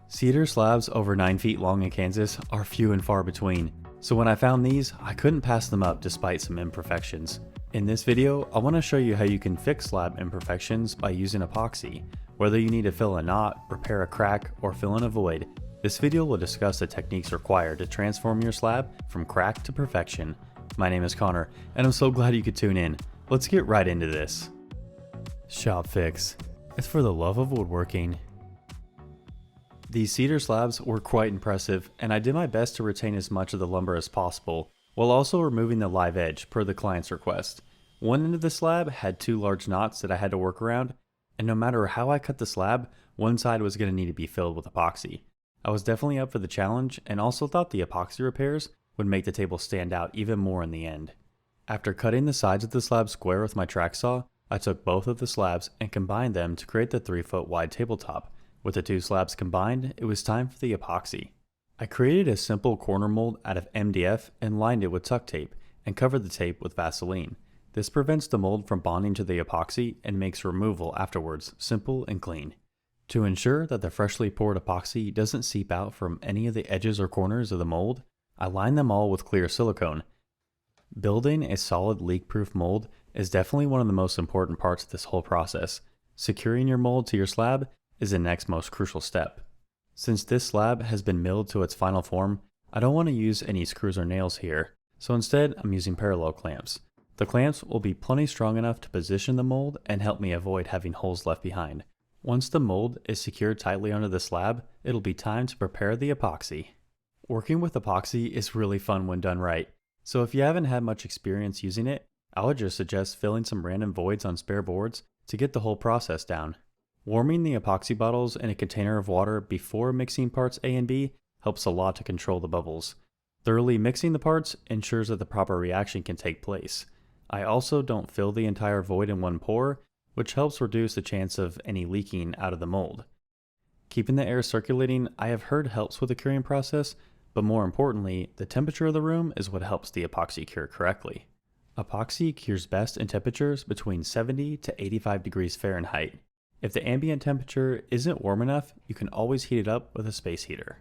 Cedar slabs over 9 feet long in Kansas are few and far between, so when I found these, I couldn't pass them up despite some imperfections. In this video, I want to show you how you can fix slab imperfections by using epoxy. Whether you need to fill a knot, repair a crack, or fill in a void, this video will discuss the techniques required to transform your slab from crack to perfection. My name is Connor, and I'm so glad you could tune in. Let's get right into this. Shop fix. It's for the love of woodworking. These cedar slabs were quite impressive, and I did my best to retain as much of the lumber as possible, while also removing the live edge per the client's request. One end of the slab had 2 large knots that I had to work around, and no matter how I cut the slab, one side was going to need to be filled with epoxy. I was definitely up for the challenge, and also thought the epoxy repairs would make the table stand out even more in the end. After cutting the sides of the slab square with my track saw, I took both of the slabs and combined them to create the 3-foot wide tabletop. With the 2 slabs combined, it was time for the epoxy. I created a simple corner mold out of MDF and lined it with tuck tape and covered the tape with Vaseline. This prevents the mold from bonding to the epoxy and makes removal afterwards simple and clean. To ensure that the freshly poured epoxy doesn't seep out from any of the edges or corners of the mold, I lined them all with clear silicone. Building a solid leak-proof mold is definitely one of the most important parts of this whole process. Securing your mold to your slab is the next most crucial step. Since this slab has been milled to its final form, I don't want to use any screws or nails here, so instead I'm using parallel clamps. The clamps will be plenty strong enough to position the mold and help me avoid having holes left behind. Once the mold is secured tightly under the slab, it'll be time to prepare the epoxy. Working with epoxy is really fun when done right, so if you haven't had much experience using it, I would just suggest filling some random voids on spare boards to get the whole process down. Warming the epoxy bottles in a container of water before mixing parts A and B helps a lot to control the bubbles. Thoroughly mixing the parts ensures that the proper reaction can take place. I also don't fill the entire void in one pour, which helps reduce the chance of any leaking out of the mold. Keeping the air circulating, I have heard, helps with the curing process, but more importantly, the temperature of the room is what helps the epoxy cure correctly. Epoxy cures best in temperatures between 70 to 85 degrees Fahrenheit. If the ambient temperature isn't warm enough, you can always heat it up with a space heater.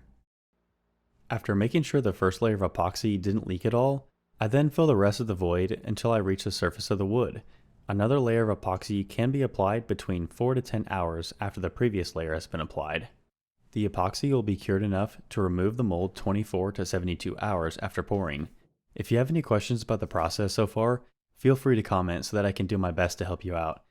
After making sure the first layer of epoxy didn't leak at all, I then fill the rest of the void until I reach the surface of the wood. Another layer of epoxy can be applied between 4 to 10 hours after the previous layer has been applied. The epoxy will be cured enough to remove the mold 24 to 72 hours after pouring. If you have any questions about the process so far, feel free to comment so that I can do my best to help you out.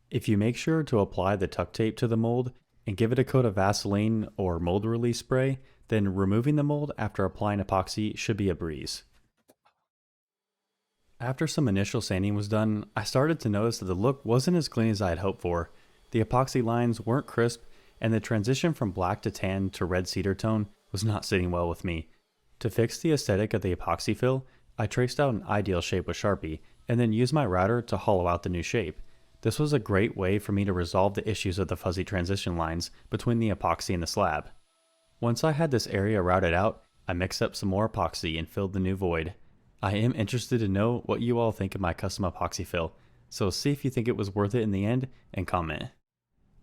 If you make sure to apply the tuck tape to the mold and give it a coat of Vaseline or mold release spray, then removing the mold after applying epoxy should be a breeze. After some initial sanding was done, I started to notice that the look wasn't as clean as I had hoped for. The epoxy lines weren't crisp, and the transition from black to tan to red cedar tone was not sitting well with me. To fix the aesthetic of the epoxy fill, I traced out an ideal shape with Sharpie and then used my router to hollow out the new shape. This was a great way for me to resolve the issues of the fuzzy transition lines between the epoxy and the slab. Once I had this area routed out, I mixed up some more epoxy and filled the new void. I am interested to know what you all think of my custom epoxy fill, so see if you think it was worth it in the end and comment.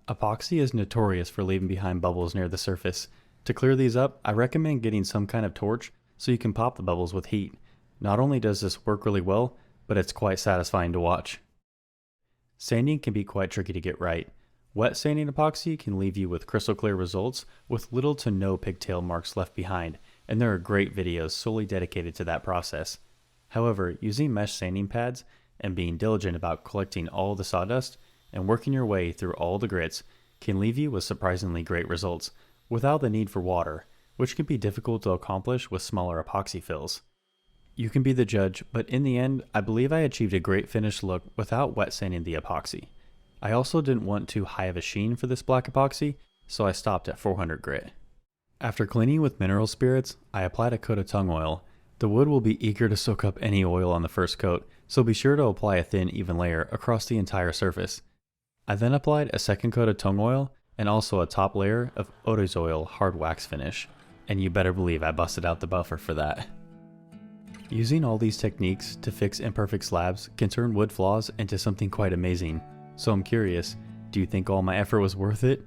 Epoxy is notorious for leaving behind bubbles near the surface. To clear these up, I recommend getting some kind of torch so you can pop the bubbles with heat. Not only does this work really well, but it's quite satisfying to watch. Sanding can be quite tricky to get right. Wet sanding epoxy can leave you with crystal clear results with little to no pigtail marks left behind, and there are great videos solely dedicated to that process. However, using mesh sanding pads and being diligent about collecting all the sawdust and working your way through all the grits can leave you with surprisingly great results without the need for water, which can be difficult to accomplish with smaller epoxy fills. You can be the judge, but in the end, I believe I achieved a great finished look without wet sanding the epoxy. I also didn't want too high of a sheen for this black epoxy, so I stopped at 400 grit. After cleaning with mineral spirits, I applied a coat of tung oil. The wood will be eager to soak up any oil on the first coat, so be sure to apply a thin, even layer across the entire surface. I then applied a second coat of tung oil and also a top layer of Oil hard wax finish, and you better believe I busted out the buffer for that. Using all these techniques to fix imperfect slabs can turn wood flaws into something quite amazing, so I'm curious, do you think all my effort was worth it?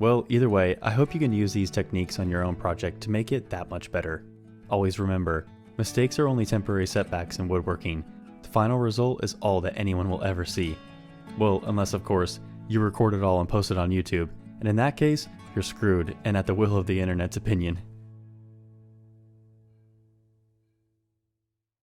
Well, either way, I hope you can use these techniques on your own project to make it that much better. Always remember, mistakes are only temporary setbacks in woodworking. The final result is all that anyone will ever see. Well, unless of course, you record it all and post it on YouTube, and in that case, you're screwed and at the will of the internet's opinion.